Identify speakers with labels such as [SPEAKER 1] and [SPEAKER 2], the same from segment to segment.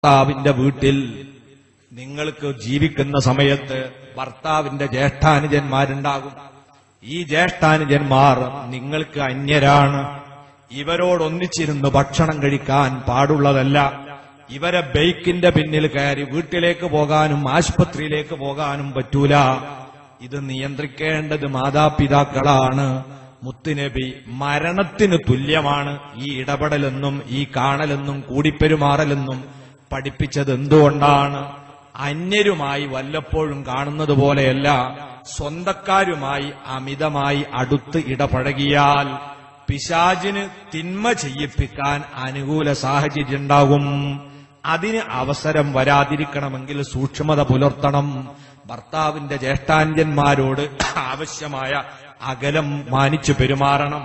[SPEAKER 1] ഭർത്താവിന്റെ വീട്ടിൽ നിങ്ങൾക്ക് ജീവിക്കുന്ന സമയത്ത് ഭർത്താവിന്റെ ജ്യേഷ്ഠാനുജന്മാരുണ്ടാകും. ഈ ജ്യേഷ്ഠാനുജന്മാർ നിങ്ങൾക്ക് അന്യരാണ്. ഇവരോടൊന്നിച്ചിരുന്ന് ഭക്ഷണം കഴിക്കാൻ പാടുള്ളതല്ല. ഇവരെ ബൈക്കിന്റെ പിന്നിൽ കയറി വീട്ടിലേക്ക് പോകാനും ആശുപത്രിയിലേക്ക് പോകാനും പറ്റൂല. ഇത് നിയന്ത്രിക്കേണ്ടത് മാതാപിതാക്കളാണ്. മുത്തുനബി മരണത്തിന് തുല്യമാണ് ഈ ഇടപെടലെന്നും ഈ കാണലെന്നും കൂടിപ്പെരുമാറലെന്നും പഠിപ്പിച്ചത് എന്തുകൊണ്ടാണ്? അന്യരുമായി വല്ലപ്പോഴും കാണുന്നത് പോലെയല്ല, സ്വന്തക്കാരുമായി അമിതമായി അടുത്ത് ഇടപഴകിയാൽ പിശാചിന് തിന്മ ചെയ്യിപ്പിക്കാൻ അനുകൂല സാഹചര്യം ഉണ്ടാകും. അതിന് അവസരം വരാതിരിക്കണമെങ്കിൽ സൂക്ഷ്മത പുലർത്തണം. ഭർത്താവിന്റെ ജ്യേഷ്ഠാന്യന്മാരോട് ആവശ്യമായ അകലം മാനിച്ചു പെരുമാറണം.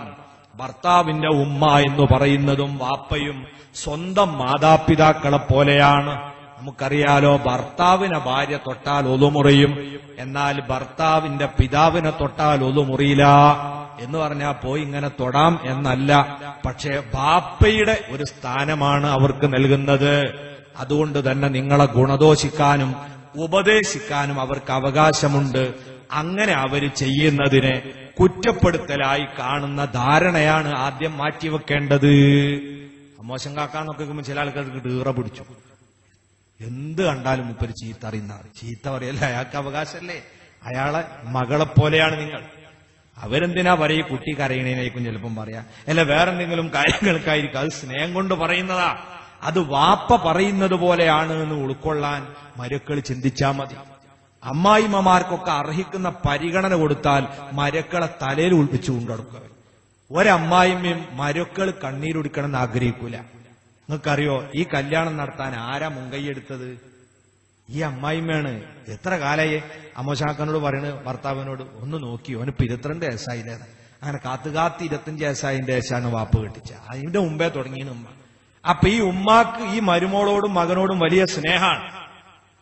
[SPEAKER 1] ഭർത്താവിന്റെ ഉമ്മ എന്ന് പറയുന്നതും വാപ്പയും സ്വന്തം മാതാപിതാക്കളെ പോലെയാണ്. നമുക്കറിയാലോ, ഭർത്താവിനെ ഭാര്യ തൊട്ടാൽ ഒലുമുറിയും, എന്നാൽ ഭർത്താവിന്റെ പിതാവിനെ തൊട്ടാൽ ഒലുമുറിയില്ല എന്ന് പറഞ്ഞാൽ പോയി ഇങ്ങനെ തൊടാം എന്നല്ല. പക്ഷേ ബാപ്പയുടെ ഒരു സ്ഥാനമാണ് അവർക്ക് നൽകുന്നത്. അതുകൊണ്ട് തന്നെ നിങ്ങളെ ഗുണദോഷിക്കാനും ഉപദേശിക്കാനും അവർക്ക് അവകാശമുണ്ട്. അങ്ങനെ അവർ ചെയ്യുന്നതിനെ കുറ്റപ്പെടുത്തലായി കാണുന്ന ധാരണയാണ് ആദ്യം മാറ്റിവെക്കേണ്ടത്. മോശം കാക്കാന്നൊക്കെ കേൾക്കുമ്പോൾ ചില ആൾക്കാർക്ക് ഈറ പിടിച്ചു. എന്ത് കണ്ടാലും മുപ്പര് ചീത്ത അറിയുന്ന ചീത്ത പറയല്ലേ, അയാൾക്ക് അവകാശമല്ലേ? അയാളെ മകളെ പോലെയാണ് നിങ്ങൾ. അവരെന്തിനാ പറയും? കുട്ടി കരയണേനായിരിക്കും ചിലപ്പം പറയാ, അല്ല വേറെന്തെങ്കിലും കാര്യങ്ങൾക്കായിരിക്കും. അത് സ്നേഹം കൊണ്ട് പറയുന്നതാ. അത് വാപ്പ പറയുന്നത് പോലെയാണ് എന്ന് ഉൾക്കൊള്ളാൻ മരുക്കൾ ചിന്തിച്ചാ മതി. അമ്മായിമ്മമാർക്കൊക്കെ അർഹിക്കുന്ന പരിഗണന കൊടുത്താൽ മരക്കളെ തലയിൽ ഉൾപ്പിച്ചു കൊണ്ടെടുക്കുക. ഒരമ്മായിമ്മയും മരക്കൾ കണ്ണീരൊടുക്കണമെന്ന് ആഗ്രഹിക്കൂല. നിങ്ങൾക്കറിയോ, ഈ കല്യാണം നടത്താൻ ആരാ മുൻകൈയെടുത്തത്? ഈ അമ്മായിമ്മയാണ്. എത്ര കാലായി അമ്മോശാക്കനോട് പറയണ് ഭർത്താവിനോട്, ഒന്ന് നോക്കി, ഓനിപ്പോ 22 വയസ്സായില്ലേ. അങ്ങനെ കാത്തുകാത്തി 25 വയസ്സായതിന്റെ ശേഷമാണ് വാപ്പ് കെട്ടിച്ച. അതിന്റെ മുമ്പേ തുടങ്ങിയാണ് ഉമ്മ. അപ്പൊ ഈ ഉമ്മാക്ക് ഈ മരുമോളോടും മകനോടും വലിയ സ്നേഹമാണ്.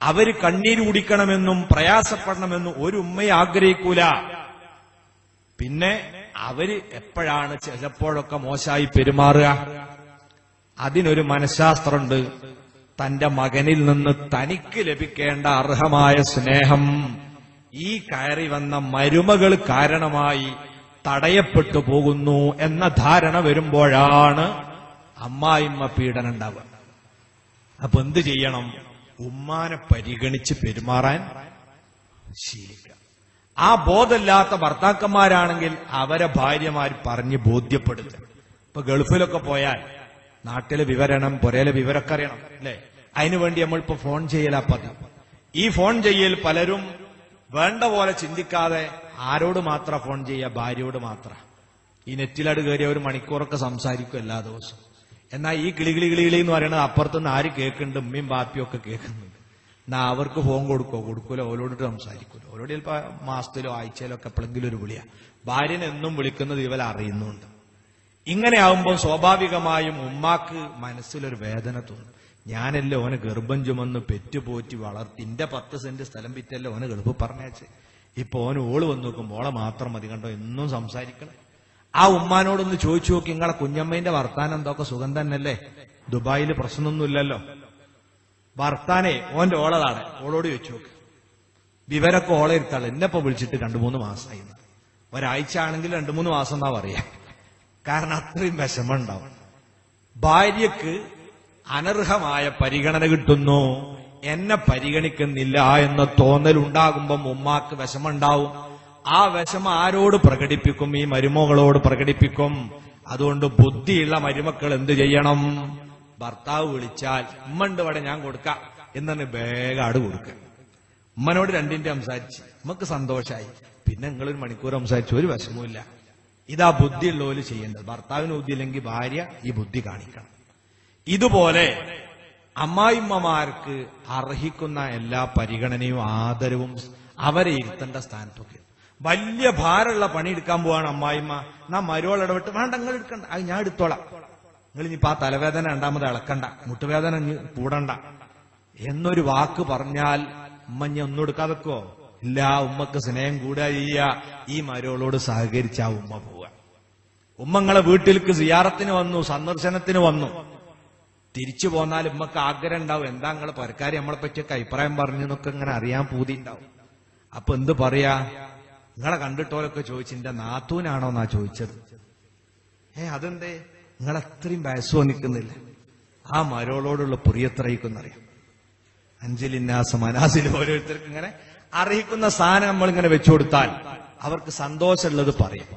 [SPEAKER 1] അവര് കണ്ണീര് കുടിക്കണമെന്നും പ്രയാസപ്പെടണമെന്നും ഒരു ഉമ്മയെ ആഗ്രഹിക്കൂല. പിന്നെ അവര് എപ്പോഴാണ് ചിലപ്പോഴൊക്കെ മോശമായി പെരുമാറുക? അതിനൊരു മനഃശാസ്ത്രമുണ്ട്. തന്റെ മകനിൽ നിന്ന് തനിക്ക് ലഭിക്കേണ്ട അർഹമായ സ്നേഹം ഈ കയറി വന്ന മരുമകൾ കാരണമായി തടയപ്പെട്ടു പോകുന്നു എന്ന ധാരണ വരുമ്പോഴാണ് അമ്മായിമ്മ പീഡനം ഉണ്ടാവുക. അപ്പൊ എന്ത് ചെയ്യണം? ഉമ്മാനെ പരിഗണിച്ച് പെരുമാറാൻ ശീലിക്കുക. ആ ബോധമില്ലാത്ത ഭർത്താക്കന്മാരാണെങ്കിൽ അവരെ ഭാര്യമാർ പറഞ്ഞ് ബോധ്യപ്പെടുത്തുക. ഇപ്പൊ ഗൾഫിലൊക്കെ പോയാൽ നാട്ടിലെ വിവരണം, പുരയിലെ വിവരമൊക്കെ അറിയണം അല്ലെ? അതിനുവേണ്ടി നമ്മളിപ്പോ ഫോൺ ചെയ്യലാ പതിവ്. ഈ ഫോൺ ചെയ്യൽ പലരും വേണ്ട പോലെ ചിന്തിക്കാതെ ആരോട് മാത്ര ഫോൺ ചെയ്യുക? ഭാര്യയോട് മാത്ര. ഈ നെറ്റിലട് കയറിയ ഒരു മണിക്കൂറൊക്കെ സംസാരിക്കും എല്ലാ ദിവസവും. എന്നാൽ ഈ കിളികിളി എന്ന് പറയുന്നത് അപ്പുറത്തുനിന്ന് ആര് കേൾക്കുന്നുണ്ട്? ഉമ്മയും ബാപ്പിയും ഒക്കെ കേൾക്കുന്നുണ്ട്. എന്നാ അവർക്ക് ഫോൺ കൊടുക്കൂല, ഓരോടിട്ട് സംസാരിക്കൂല. ഓരോട് ചിലപ്പോ മാസത്തിലോ ആഴ്ചയിലോ ഒക്കെ എപ്പോഴെങ്കിലും ഒരു വിളിയാ. ഭാര്യനെ എന്നും വിളിക്കുന്നത് ഇവരെ അറിയുന്നുണ്ട്. ഇങ്ങനെ ആവുമ്പോൾ സ്വാഭാവികമായും ഉമ്മാക്ക് മനസ്സിലൊരു വേദന തോന്നും. ഞാനല്ലേ ഓനെ ഗർഭം ചുമന്ന് പെറ്റുപോറ്റി വളർത്തി, ഇന്റെ 10 സെന്റ് സ്ഥലം വിറ്റല്ലേ ഓനെ ഗൾഫ് പറഞ്ഞേച്ച്. ഇപ്പൊ ഓന് ഓള് വന്ന് നോക്കുമ്പോൾ ഓളെ മാത്രം മതി, കണ്ടോ എന്നും സംസാരിക്കണം. ആ ഉമ്മാനോടൊന്ന് ചോദിച്ചു നോക്കി, നിങ്ങളെ കുഞ്ഞമ്മേന്റെ വർത്താനം എന്തൊക്കെ സുഖം തന്നെയല്ലേ? ദുബായിൽ പ്രശ്നമൊന്നുമില്ലല്ലോ. വർത്താനേ ഓന്റെ ഓളതാണ്. ഓളോട് ചോദിച്ചു നോക്ക്. വിവരൊക്കെ ഓളെ ഇരുത്താൾ. എന്നെപ്പോ വിളിച്ചിട്ട് 2-3 മാസമായി. ഒരാഴ്ച ആണെങ്കിൽ 2-3 മാസം എന്നാ പറയാ. കാരണം അത്രയും വിഷമം ഉണ്ടാവും. ഭാര്യക്ക് അനർഹമായ പരിഗണന കിട്ടുന്നു, എന്നെ പരിഗണിക്കുന്നില്ല എന്ന തോന്നൽ ഉണ്ടാകുമ്പം ഉമ്മാക്ക് വിഷമുണ്ടാവും. ആ വിഷമം ആരോട് പ്രകടിപ്പിക്കും? ഈ മരുമകളോട് പ്രകടിപ്പിക്കും. അതുകൊണ്ട് ബുദ്ധിയുള്ള മരുമക്കൾ എന്ത് ചെയ്യണം? ഭർത്താവ് വിളിച്ചാൽ ഉമ്മണ്ട് ഇവിടെ ഞാൻ കൊടുക്കാം എന്നു വേഗം ആട് കൊടുക്കുക. ഉമ്മനോട് 2 മിനിറ്റ് സംസാരിച്ച് നമുക്ക് സന്തോഷമായി. പിന്നെ നിങ്ങളൊരു മണിക്കൂർ സംസാരിച്ചു, ഒരു വിഷമവുമില്ല. ഇതാ ബുദ്ധിയുള്ളവര് ചെയ്യേണ്ടത്. ഭർത്താവിന് ബുദ്ധിയില്ലെങ്കിൽ ഭാര്യ ഈ ബുദ്ധി കാണിക്കണം. ഇതുപോലെ അമ്മായിമ്മമാർക്ക് അർഹിക്കുന്ന എല്ലാ പരിഗണനയും ആദരവും അവരെ ഇരുത്തേണ്ട സ്ഥാനത്തൊക്കെ. വലിയ ഭാരമുള്ള പണി എടുക്കാൻ പോവാണ് അമ്മായിമ്മ. നാ മരോൾ ഇടപെട്ട്, വേണ്ട നിങ്ങൾ എടുക്കണ്ട, അത് ഞാൻ എടുത്തോളാം, നിങ്ങൾ ഇനിയിപ്പോ ആ തലവേദന 2ാമത് ഇളക്കണ്ട, മുട്ടുവേദന കൂടണ്ട എന്നൊരു വാക്ക് പറഞ്ഞാൽ ഉമ്മ ഇനി ഒന്നും എടുക്കാതെക്കോ? ഇല്ല. ഉമ്മക്ക് സ്നേഹം കൂടാ ചെയ്യുക. ഈ മരോളോട് സഹകരിച്ച ആ ഉമ്മ പോവുക. ഉമ്മങ്ങളെ വീട്ടിലേക്ക് സിയാറത്തിന് വന്നു, സന്ദർശനത്തിന് വന്നു. തിരിച്ചു പോന്നാൽ ഉമ്മക്ക് ആഗ്രഹം ഉണ്ടാവും, എന്താ നിങ്ങളെ പുരക്കാരി നമ്മളെ പറ്റിയൊക്കെ അഭിപ്രായം പറഞ്ഞു എന്നൊക്കെ ഇങ്ങനെ അറിയാൻ പൂതി ഉണ്ടാവും. അപ്പൊ എന്ത് പറയാ, നിങ്ങളെ കണ്ടിട്ടോലൊക്കെ ചോദിച്ചു എന്റെ നാത്തൂനാണോന്നാ ചോദിച്ചത്. അതെന്തേ, നിങ്ങളത്രയും വയസ്സോ നിൽക്കുന്നില്ല. ആ മരോളോടുള്ള പുറിയത്രയിക്കുന്നറിയാം. അഞ്ചലിന്നാസ മനാസിൽ ഓരോരുത്തർക്ക് ഇങ്ങനെ അറിയിക്കുന്ന സാധനം നമ്മളിങ്ങനെ വെച്ചു കൊടുത്താൽ അവർക്ക് സന്തോഷമുള്ളത് പറയും.